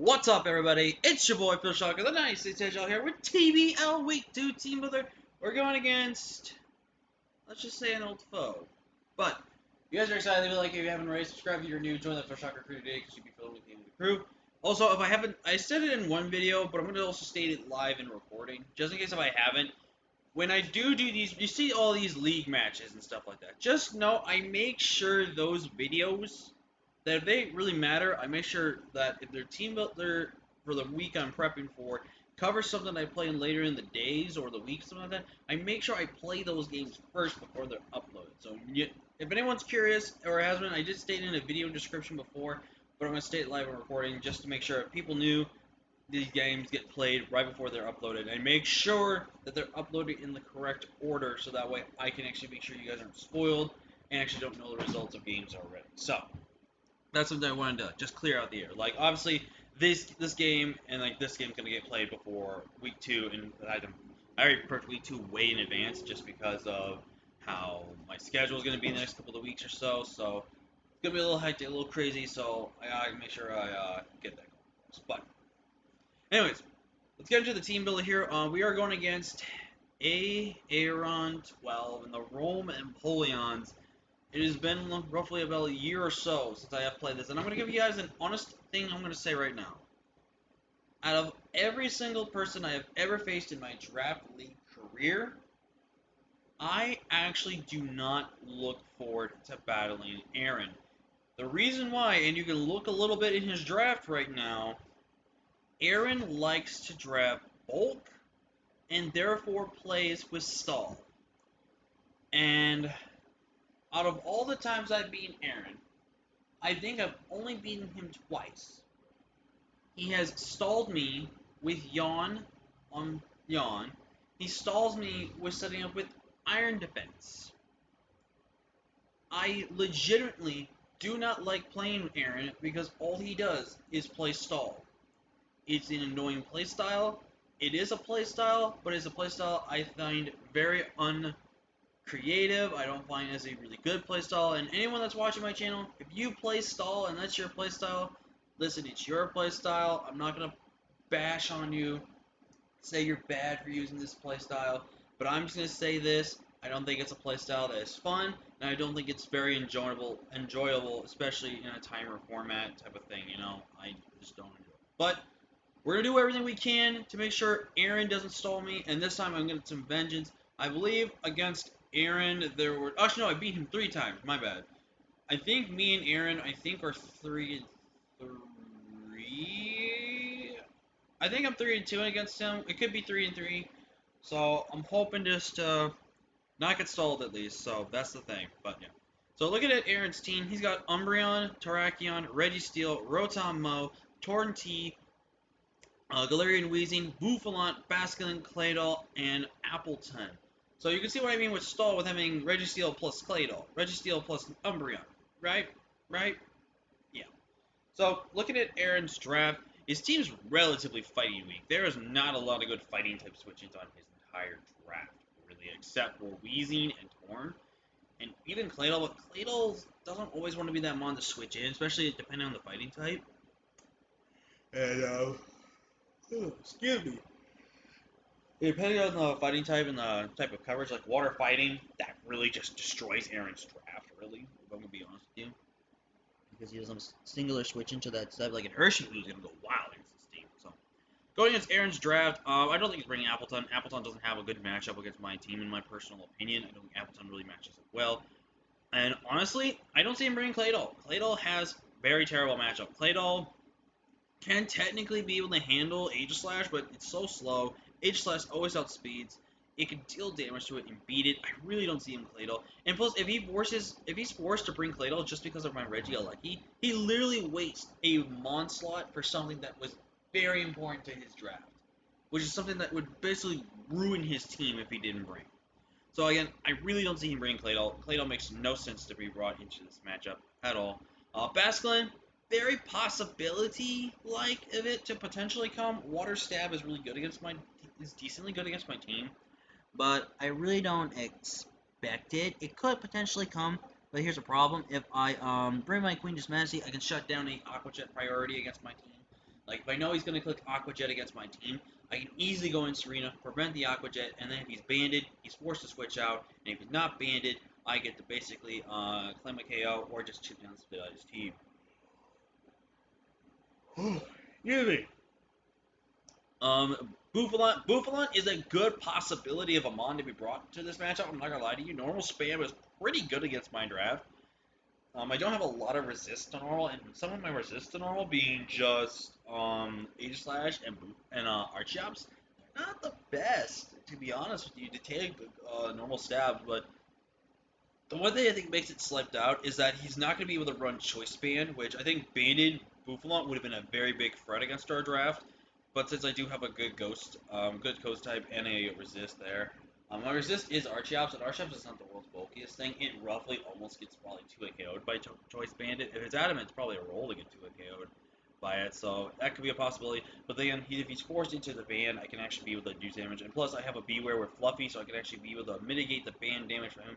What's up, everybody? It's your boy Phil Shocker, the 96 Edge here with TBL Week 2 Teambuilder. We're going against, let's just say, an old foe. But if you guys are excited, leave a like if you haven't already. Subscribe if you're new. Join the Phil Shocker crew today because you'll be filled with the crew. Also, if I haven't, I said it in one video, but I'm going to also state it live in recording, just in case if I haven't. When I do these, you see all these league matches and stuff like that. Just know I make sure those videos, that if they really matter, I make sure that if their team builder for the week I'm prepping for covers something I play in later in the days or the week, something like that, I make sure I play those games first before they're uploaded. So if anyone's curious or has been, I did state in a video description before, but I'm going to state live in recording just to make sure people knew these games get played right before they're uploaded, and make sure that they're uploaded in the correct order so that way I can actually make sure you guys aren't spoiled and actually don't know the results of games already. So that's something I wanted to just clear out the air. Like, obviously this game and like this game's gonna get played before week 2, and I already prepped week 2 way in advance just because of how my schedule is gonna be in the next couple of weeks or so. So it's gonna be a little hectic, a little crazy. So I gotta make sure I get that going. But anyways, let's get into the team builder here. We are going against Aaron 12 and the Rome Empoleons. It has been roughly about a year or so since I have played this, and I'm going to give you guys an honest thing I'm going to say right now. Out of every single person I have ever faced in my draft league career, I actually do not look forward to battling Aaron. The reason why, and you can look a little bit in his draft right now, Aaron likes to draft bulk and therefore plays with stall. And out of all the times I've beaten Aaron, I think I've only beaten him twice. He has stalled me with yawn on yawn. He stalls me with setting up with iron defense. I legitimately do not like playing Aaron because all he does is play stall. It's an annoying playstyle. It is a playstyle, but it's a playstyle I find very uncreative. I don't find it as a really good playstyle. And anyone that's watching my channel, if you play stall and that's your playstyle, listen, it's your playstyle. I'm not gonna bash on you, say you're bad for using this playstyle, but I'm just gonna say this: I don't think it's a playstyle that is fun, and I don't think it's very enjoyable, especially in a timer format type of thing. You know, I just don't enjoy it. But we're going to do everything we can to make sure Aaron doesn't stall me, and this time I'm going to get some vengeance. I believe against Aaron there were... Actually, no, I beat him 3 times. My bad. I think me and Aaron, are 3-3. I think I'm 3-2 against him. It could be 3-3. So I'm hoping just to not get stalled at least. So that's the thing. But yeah. So looking at Aaron's team, he's got Umbreon, Terrakion, Registeel, Rotom Mow, Torn T, Galarian Weezing, Buffalant, Basculin, Claydol, and Appleton. So you can see what I mean with stall with having Registeel plus Claydol, Registeel plus Umbreon, right? Right? Yeah. So looking at Aaron's draft, his team's relatively fighting weak. There is not a lot of good fighting type switchings on his entire draft, really, except for Weezing and Torn. And even Claydol, but Claydol doesn't always want to be that mon to switch in, especially depending on the fighting type. And excuse me. Depending on the fighting type and the type of coverage, like water fighting, that really just destroys Aaron's draft, really, if I'm going to be honest with you. Because he doesn't singular switch into that type. Like an Urshifu is going to go wild against this team. So, going against Aaron's draft, I don't think he's bringing Appleton. Appleton doesn't have a good matchup against my team, in my personal opinion. I don't think Appleton really matches up well. And honestly, I don't see him bringing Claydol. Claydol has very terrible matchup. Claydol can technically be able to handle Aegislash, but it's so slow. Aegislash always outspeeds. It can deal damage to it and beat it. I really don't see him Claydol. And plus, if he's forced to bring Claydol just because of my Regieleki, he literally wastes a Mon slot for something that was very important to his draft, which is something that would basically ruin his team if he didn't bring. So again, I really don't see him bringing Claydol. Claydol makes no sense to be brought into this matchup at all. Basculin, very possibility-like of it to potentially come. Water Stab is really good against is decently good against my team, but I really don't expect it. It could potentially come, but here's a problem. If I bring my Queen Majesty, I can shut down a Aqua Jet priority against my team. Like, if I know he's going to click Aqua Jet against my team, I can easily go in Serena, prevent the Aqua Jet, and then if he's banded, he's forced to switch out, and if he's not banded, I get to basically claim a KO or just chip down spit out his team. Excuse me. Buffalon is a good possibility of a Mon to be brought to this matchup. I'm not gonna lie to you. Normal spam is pretty good against my draft. I don't have a lot of resist to normal, and some of my resist to normal being just Age Slash and Archeops. They're not the best, to be honest with you, to take normal stabs, but the one thing I think makes it slept out is that he's not going to be able to run Choice Band, which I think banded Buffalon would have been a very big threat against our draft. But since I do have a good ghost type and a resist there, my resist is Archeops, and Archeops is not the world's bulkiest thing. It roughly almost gets probably 2 KO'd by Choice Bandit. If it's adamant, it's probably a roll to get 2 KO'd by it, so that could be a possibility. But then, if he's forced into the ban, I can actually be able to do damage. And plus, I have a Beware with Fluffy, so I can actually be able to mitigate the ban damage for him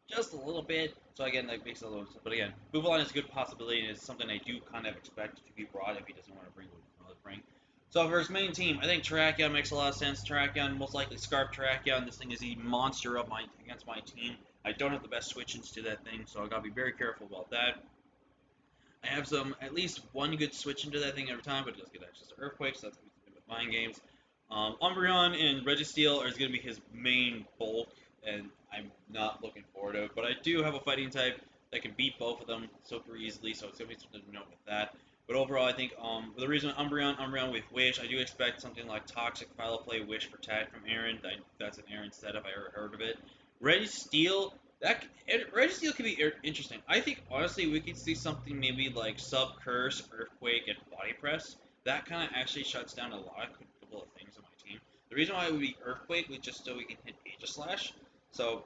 just a little bit. So again, that makes it a little. But again, Buffalon is a good possibility, and it's something I do kind of expect to be brought if he doesn't want to bring what he wants to bring. So for his main team, I think Terrakion makes a lot of sense. Terrakion, most likely Scarf Terrakion. This thing is a monster against my team. I don't have the best switch-ins to that thing, so I gotta be very careful about that. I have at least one good switch into that thing every time, but it does get access to Earthquake, so that's going to be with Mind Games. Umbreon and Registeel is going to be his main bulk, and I'm not looking forward to it. But I do have a fighting type that can beat both of them super easily, so it's going to be something to note with that. But overall, I think the reason Umbreon with Wish, I do expect something like Toxic, Follow Play, Wish, Protect from Aaron. That's an Aaron set if I ever heard of it. Registeel, Registeel could be interesting. I think honestly we could see something maybe like Sub Curse, Earthquake, and Body Press. That kind of actually shuts down a couple of things on my team. The reason why it would be Earthquake was just so we can hit Aegislash. So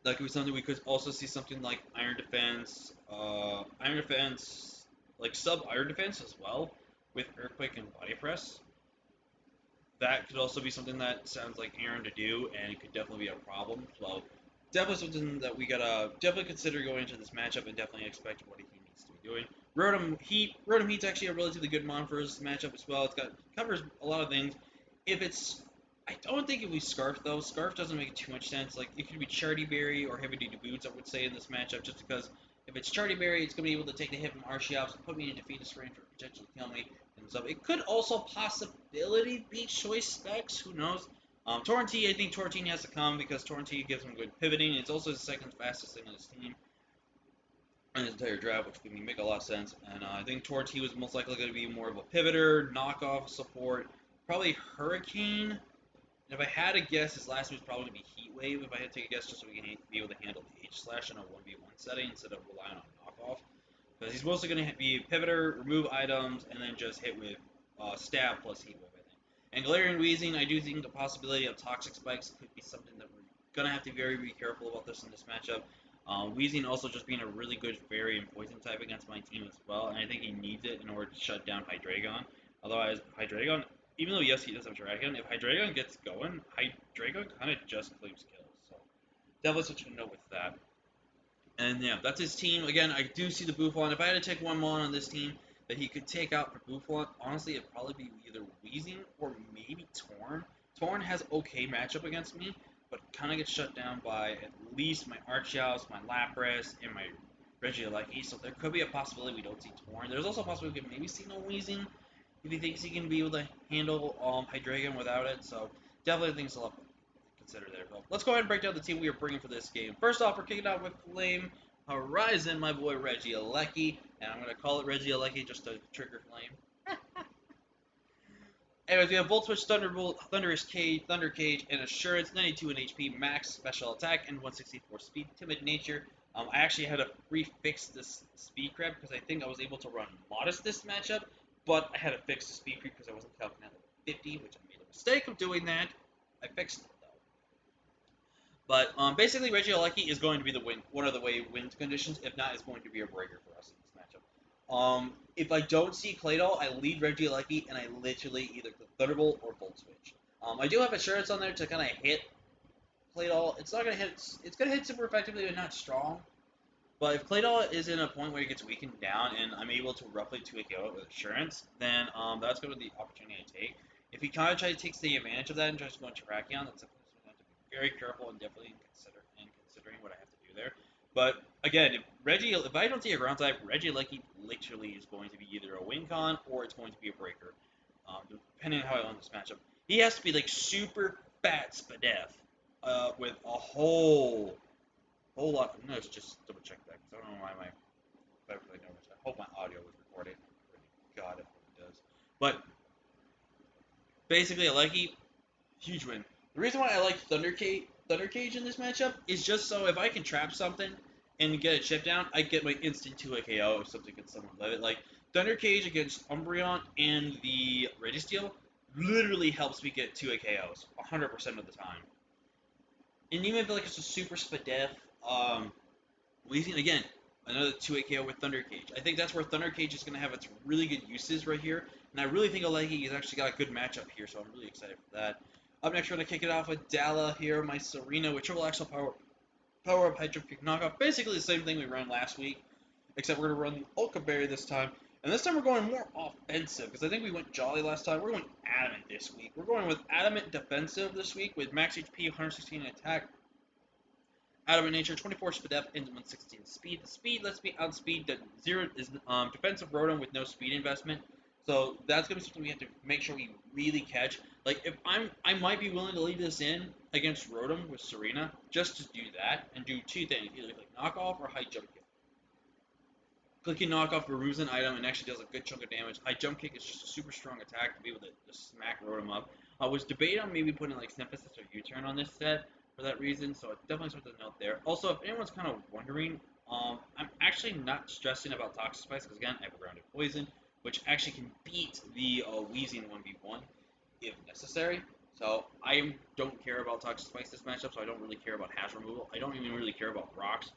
that could be something. We could also see something like Iron Defense, like Sub Iron Defense as well with Earthquake and Body Press. That could also be something that sounds like Aaron to do, and it could definitely be a problem. So definitely something that we gotta definitely consider going into this matchup, and definitely expect what he needs to be doing. Rotom Heat's actually a relatively good mon for this matchup as well. Covers a lot of things. I don't think it would be Scarf though. Scarf doesn't make too much sense. Like it could be Charity Berry or Heavy Duty Boots, I would say in this matchup, just because if it's Charity Berry, it's gonna be able to take the hit from Archeops and put me in defeatless range or potentially kill me. And so it could also possibility be Choice Specs. Who knows? Torrentine, I think Torrentine has to come because Torrentine gives him good pivoting. It's also the second fastest thing on his team in his entire draft, which would make a lot of sense. And I think Torrentine was most likely going to be more of a pivoter, knockoff support, probably Hurricane. And if I had to guess, his last move would probably be Heat Wave. If I had to take a guess, just so we can be able to handle the Aegislash in a 1v1 setting instead of relying on knockoff. Because he's mostly going to be pivoter, remove items, and then just hit with stab plus Heat Wave, I think. And Galarian Weezing, I do think the possibility of Toxic Spikes could be something that we're going to have to be very careful about this in this matchup. Weezing also just being a really good fairy and poison type against my team as well, and I think he needs it in order to shut down Hydreigon. Otherwise, Hydreigon, even though yes he does have Dragon, if Hydreigon gets going, Hydreigon kind of just claims kills. So definitely something to note with that. And yeah, that's his team. Again, I do see the Buffalon. If I had to take one Mon on this team that he could take out for Buffalon, honestly, it'd probably be either Weezing or maybe Torn. Torn has okay matchup against me, but kind of gets shut down by at least my Archeops, my Lapras, and my Regieleki. So there could be a possibility we don't see Torn. There's also a possibility we could maybe see no Weezing if he thinks he can be able to handle Hydreigon without it. So definitely things to consider there. But let's go ahead and break down the team we are bringing for this game. First off, we're kicking out with Flame Horizon, my boy Regieleki, and I'm going to call it Regieleki just to trigger Flame. Anyways, we have Volt Switch, Thunderbolt, Thunderous Cage, Thunder Cage, and Assurance, 92 in HP, max special attack, and 164 speed, timid nature. I actually had to refix this speed crap because I think I was able to run Modest this matchup, but I had to fix the speed creep because I wasn't calculating at level 50, which I made a mistake of doing that. I fixed it though. But basically, Regieleki is going to be one of the win conditions. If not, it's going to be a breaker for us in this matchup. If I don't see Claydol, I lead Regieleki, and I literally either click Thunderbolt or Volt Switch. I do have Assurance on there to kind of hit Claydol. It's not gonna hit. It's gonna hit super effectively, but not strong. But if Claydol is in a point where he gets weakened down and I'm able to roughly 2 KO it with Assurance, then that's going to be the opportunity to take. If he kind of tries to take the advantage of that and tries to go into Terrakion, that's something I'm going to have to be very careful and definitely considering what I have to do there. But again, if I don't see a ground type, Regieleki literally is going to be either a win con or it's going to be a breaker, depending on how I want this matchup. He has to be like super fat Spadef, with a whole lot. I'm gonna just double check that because I don't know why I hope my audio was recorded. God, I hope it does. But basically, I like huge win. The reason why I like Thunder Cage in this matchup is just so if I can trap something and get a chip down, I get my instant 2 KO if something gets someone let it. Like Thunder Cage against Umbreon and the Registeel literally helps me get 2 KOs 100% of the time. And even if like it's a super Spadef, Weezing again, another 2 KO with Thunder Cage. I think that's where Thunder Cage is going to have its really good uses right here. And I really think Aleki has actually got a good matchup here, so I'm really excited for that. Up next, we're going to kick it off with Dala here, my Serena with Triple Axle Power Up Hydro Kick Knockoff. Basically the same thing we ran last week, except we're going to run the Ultra Berry this time. And this time we're going more offensive, because I think we went Jolly last time. We're going Adamant this week. We're going with Adamant Defensive this week with max HP, 116 attack. Adamant Nature, 24 Spadef, and 116 Speed. The speed lets me outspeed the 0 is defensive Rotom with no speed investment. So that's gonna be something we have to make sure we really catch. Like if I might be willing to leave this in against Rotom with Serena just to do that and do two things, either like knockoff or high jump kick. Clicking knockoff removes an item and actually does a good chunk of damage. High jump kick is just a super strong attack to be able to smack Rotom up. I was debating on maybe putting like Synthesis or U-turn on this set for that reason, so it's definitely something to note there. Also, if anyone's kind of wondering, I'm actually not stressing about Toxic Spice because again, I have a Grounded Poison, which actually can beat the Weezing 1v1 if necessary. So I don't care about Toxic Spice this matchup, so I don't really care about hash removal. I don't even really care about rocks.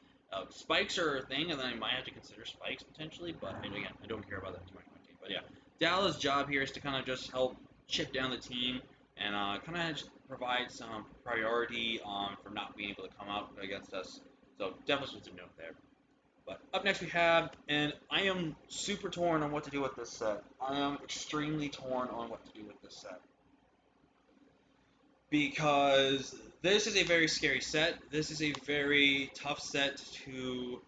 Spikes are a thing, and then I might have to consider spikes potentially, but again, I don't care about that too much. But yeah, Dala's job here is to kind of just help chip down the team and kind of provide some priority for not being able to come out against us. So definitely something to note there. But up next we have, and I am super torn on what to do with this set. I am extremely torn on what to do with this set. Because this is a very scary set. This is a very tough set to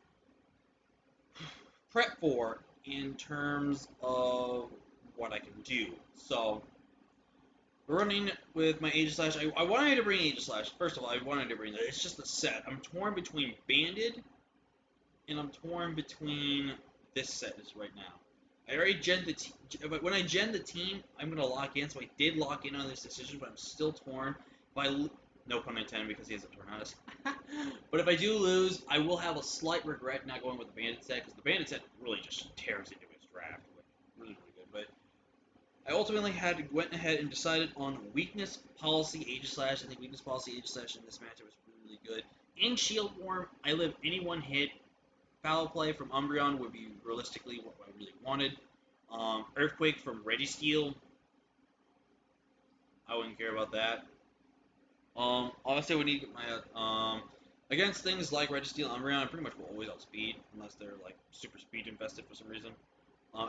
prep for in terms of what I can do. So we're running with my Aegislash. I wanted to bring Aegislash. First of all, I wanted to bring that. It's just the set. I'm torn between Banded and I'm torn between this set right now. I already gen the team. When I gen the team, I'm going to lock in. So I did lock in on this decision, but I'm still torn. No pun intended because he has a Tornadus. But if I do lose, I will have a slight regret not going with the Bandit set because the Bandit set really just tears into his draft. Really, really good. But I ultimately went ahead and decided on Weakness Policy Aegislash. I think Weakness Policy Aegislash in this matchup was really, really good. In Shield Worm, I live any one hit. Foul Play from Umbreon would be realistically what I really wanted. Earthquake from Registeel, I wouldn't care about that. Obviously, we need my against things like Registeel and Umbreon, I pretty much will always outspeed unless they're like super speed invested for some reason.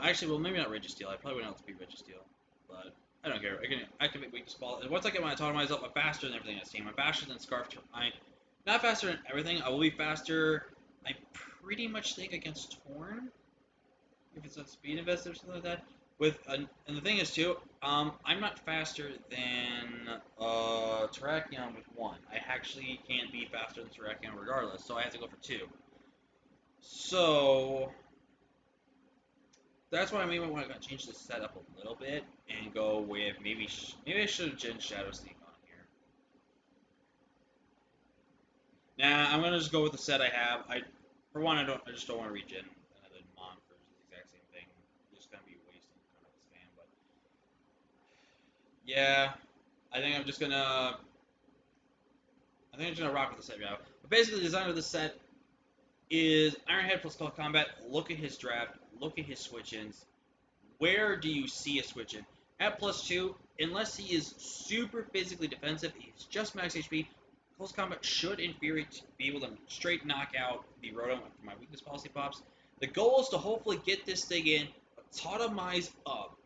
Actually, well, maybe not Registeel. I probably wouldn't outspeed Registeel, but I don't care. I can activate Weakness Ball, and once I get my Autotomize up, I'm faster than everything in this team. I'm faster than Scarf. Not faster than everything. I will be faster. I pretty much think against Torn, if it's a speed invested or something like that. And the thing is too, I'm not faster than Terrakion with 1. I actually can't be faster than Terrakion regardless, so I have to go for 2. So that's why I maybe want to change the setup a little bit and go with maybe I should have gen Shadow Sneak on here. Nah, I'm gonna just go with the set I have. For one, I just don't want to regen another Mon for the exact same thing. It's just gonna be wasting kind of spam. But yeah, I think I'm just gonna rock with the set now. But basically, the design of the set is Ironhead plus Call Combat. Look at his draft. Look at his switch-ins. Where do you see a switch-in? At +2, unless he is super physically defensive, he's just max HP. close combat should, in theory, be able to straight knock out the Rotom after my weakness policy pops. The goal is to hopefully get this thing in, autotomize up.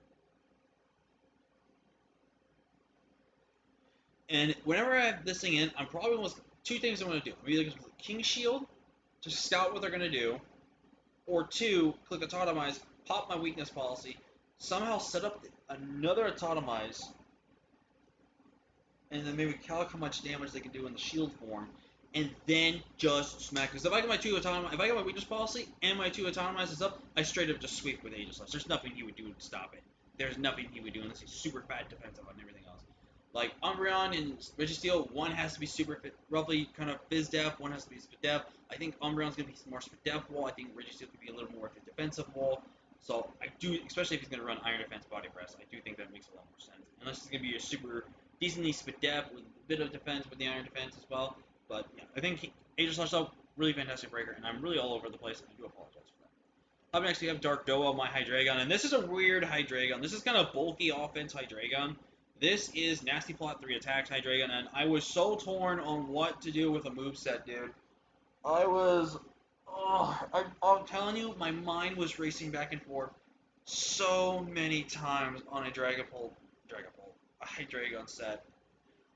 And whenever I have this thing in, I'm probably going to two things I'm going to do. I'm either going to click King Shield to scout what they're going to do, or two, click Autotomize, pop my weakness policy, somehow set up another Autotomize, and then maybe calc how much damage they can do in the shield form, and then just smack. Because if I get my if I get my weakness policy and my two Autotomizes up, I straight up just sweep with Aegislash. There's nothing he would do to stop it. There's nothing he would do unless he's super fat defensive on everything else. Like Umbreon and Registeel, one has to be super fit, roughly kind of Fizz Def, one has to be Spit Def. I think Umbreon's going to be more Spit Def wall. I think Registeel could be a little more of a defensive wall. So I do, especially if he's going to run Iron Defense Body Press, I do think that makes a lot more sense. Unless he's going to be a super decently Spit Def with a bit of defense with the Iron Defense as well. But yeah, I think Aegislash though, really fantastic breaker, and I'm really all over the place. I do apologize for that. Up next, we have Dark Doa, my Hydreigon, and this is a weird Hydreigon. This is kind of bulky offense Hydreigon. This is Nasty Plot 3 attacks Hydreigon, and I was so torn on what to do with a moveset, dude. I'm telling you, my mind was racing back and forth so many times on a Hydreigon set.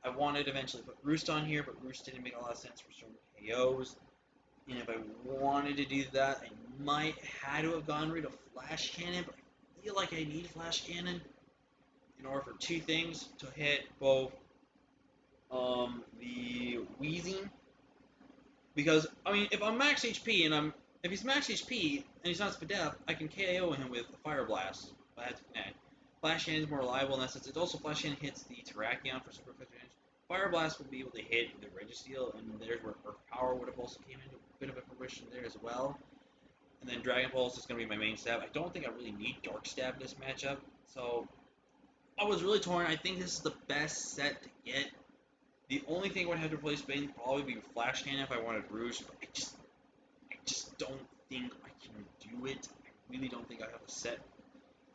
I wanted to eventually put Roost on here, but Roost didn't make a lot of sense for certain KOs. And if I wanted to do that, I might had to have gone rid of Flash Cannon, but I feel like I need Flash Cannon in order for two things to hit both the Wheezing. Because, I mean, if I'm max HP and if he's max HP and he's not Spit Def, I can KO him with Fire Blast. If I had to connect. Flash Cannon is more reliable in that sense. It's also Flash Cannon hits the Terrakion for super quick damage. Fire Blast will be able to hit the Registeel, and there's where Earth Power would have also came into a bit of a fruition there as well. And then Dragon Pulse is going to be my main stab. I don't think I really need Dark Stab in this matchup, so I was really torn. I think this is the best set to get. The only thing I would have to replace Bane would probably be Flash Cannon if I wanted Rouge, but I just don't think I can do it. I really don't think I have a set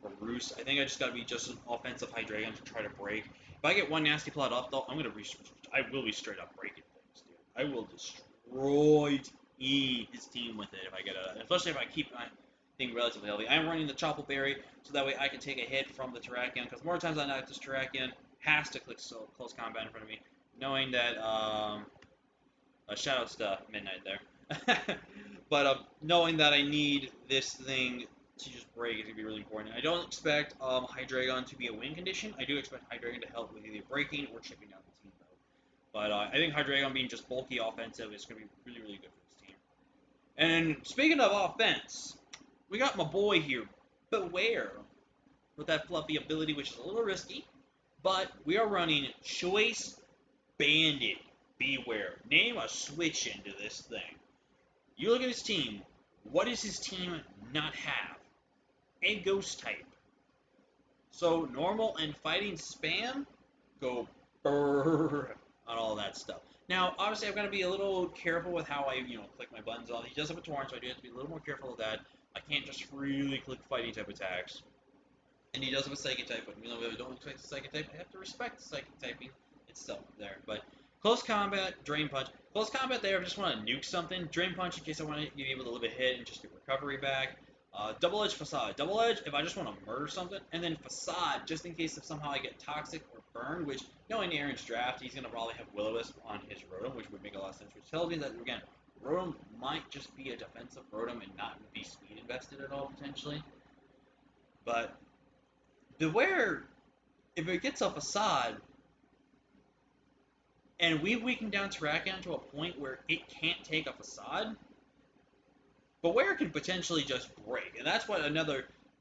for Roost. I think I just gotta be just an offensive Hydreigon to try to break. If I get one Nasty Plot off though, I will be straight up breaking things, dude. I will destroy his team with it if I get especially if I keep my thing relatively healthy. I'm running the Chople Berry so that way I can take a hit from the Terrakion, because more times than not this Terrakion has to click close combat in front of me, knowing that shoutouts to Midnight there. But knowing that I need this thing to just break is going to be really important. I don't expect Hydreigon to be a win condition. I do expect Hydreigon to help with either breaking or chipping down the team, though. But I think Hydreigon being just bulky offensive is going to be really, really good for this team. And speaking of offense, we got my boy here, Beware, with that fluffy ability, which is a little risky. But we are running Choice Bandit Beware. Name a switch into this thing. You look at his team. What does his team not have? A ghost type. So normal and fighting spam go brrr on all that stuff. Now, obviously, I've got to be a little careful with how I, click my buttons on. He does have a Torrent, so I do have to be a little more careful of that. I can't just freely click fighting type attacks. And he does have a Psychic type, but even though I don't expect the Psychic type, I have to respect the Psychic typing. It's still there. But Close Combat, Drain Punch. Close Combat there, if I just want to nuke something. Drain Punch in case I want to be able to live a hit and just get recovery back. Double Edge Facade. Double Edge if I just want to murder something. And then Facade just in case if somehow I get Toxic or Burned, which, knowing Aaron's draft, he's going to probably have Will-O-Wisp on his Rotom, which would make a lot of sense. Which tells me that, again, Rotom might just be a defensive Rotom and not be speed invested at all, potentially. But Beware, if it gets a Facade, and we weaken down Terrakion to a point where it can't take a Facade, Beware can potentially just break. And that's what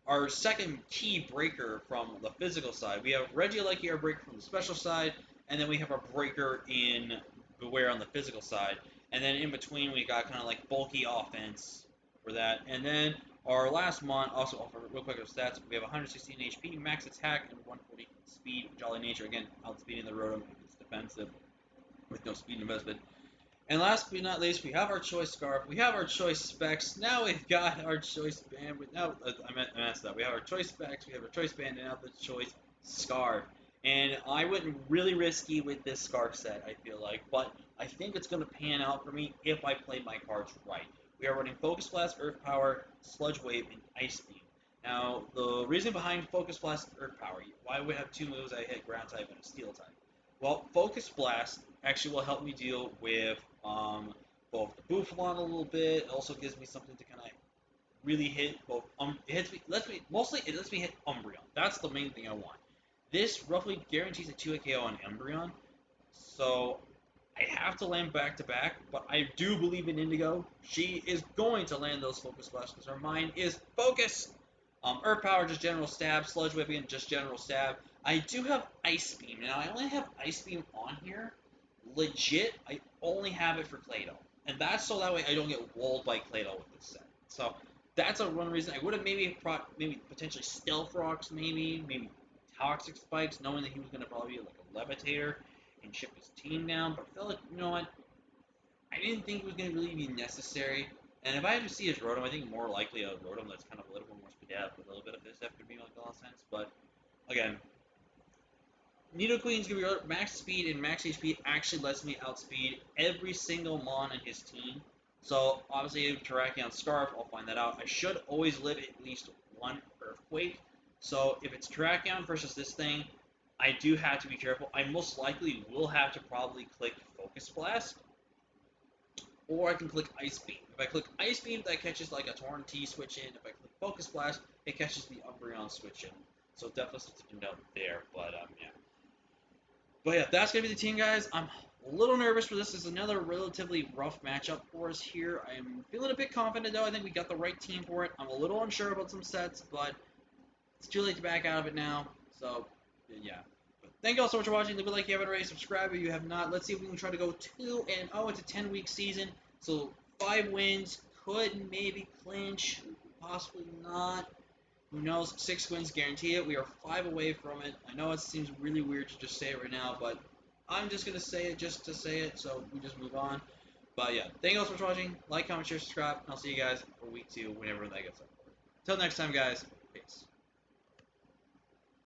our second key breaker from the physical side. We have Regieleki, our breaker from the special side, and then we have our breaker in Beware on the physical side. And then in between, we got kind of like bulky offense for that. And then our last mon, also offer real quick of stats, we have 116 HP, max attack, and 140 speed. Jolly Nature, again, outspeeding the Rotom if it's defensive with no speed investment. And last but not least, we have our Choice Scarf, we have our Choice Specs, now we've got our Choice Band, now, I messed up, we have our Choice Specs, we have our Choice Band, and now the Choice Scarf. And I went really risky with this scarf set, I feel like, but I think it's going to pan out for me if I play my cards right. We are running Focus Blast, Earth Power, Sludge Wave, and Ice Beam. Now, the reason behind Focus Blast, Earth Power, why we have two moves that hit Ground type and a Steel type? Well, Focus Blast actually will help me deal with both the Bouffalon a little bit. It also gives me something to kind of really hit both. It hits me, lets me mostly it lets me hit Umbreon. That's the main thing I want. This roughly guarantees a 2 KO on Umbreon, so I have to land back to back. But I do believe in Indigo. She is going to land those Focus Blasts because her mind is focused. Earth Power, just general stab. Sludge Whipping, just general stab. I do have Ice Beam. Now, I only have Ice Beam on here. Legit, I only have it for Claydol. And that's so that way I don't get walled by Claydol with this set. So, that's one reason. I would have maybe potentially Stealth Rocks, maybe Toxic Spikes, knowing that he was going to probably be like a Levitator and chip his team down. But I felt like, you know what? I didn't think it was going to really be necessary. And if I had to see his Rotom, I think more likely a Rotom that's kind of a little bit more speed up, a little bit of this stuff could make a lot of sense. But again, Nidoqueen's gonna be max speed and max HP actually lets me outspeed every single Mon in his team. So obviously Terrakion Scarf, I'll find that out. I should always live at least one Earthquake. So if it's Terrakion versus this thing, I do have to be careful. I most likely will have to probably click Focus Blast, or I can click Ice Beam. If I click Ice Beam, that catches like a Torrentee switch in. If I click Focus Blast, it catches the Umbreon switch in. So definitely something to note there. But yeah. But yeah, that's going to be the team, guys. I'm a little nervous for this. This is another relatively rough matchup for us here. I'm feeling a bit confident, though. I think we got the right team for it. I'm a little unsure about some sets, but it's too late to back out of it now. So, yeah. But thank you all so much for watching. Leave a like if you haven't already. Subscribe if you have not. Let's see if we can try to go 2-0. It's a 10-week season. So, 5 wins. Could maybe clinch. Possibly not. Who knows? 6 wins guarantee it. We are 5 away from it. I know it seems really weird to just say it right now, but I'm just going to say it just to say it, so we just move on. But yeah, thank you all so much for watching. Like, comment, share, subscribe, and I'll see you guys for week 2 whenever that gets up. Until next time, guys. Peace.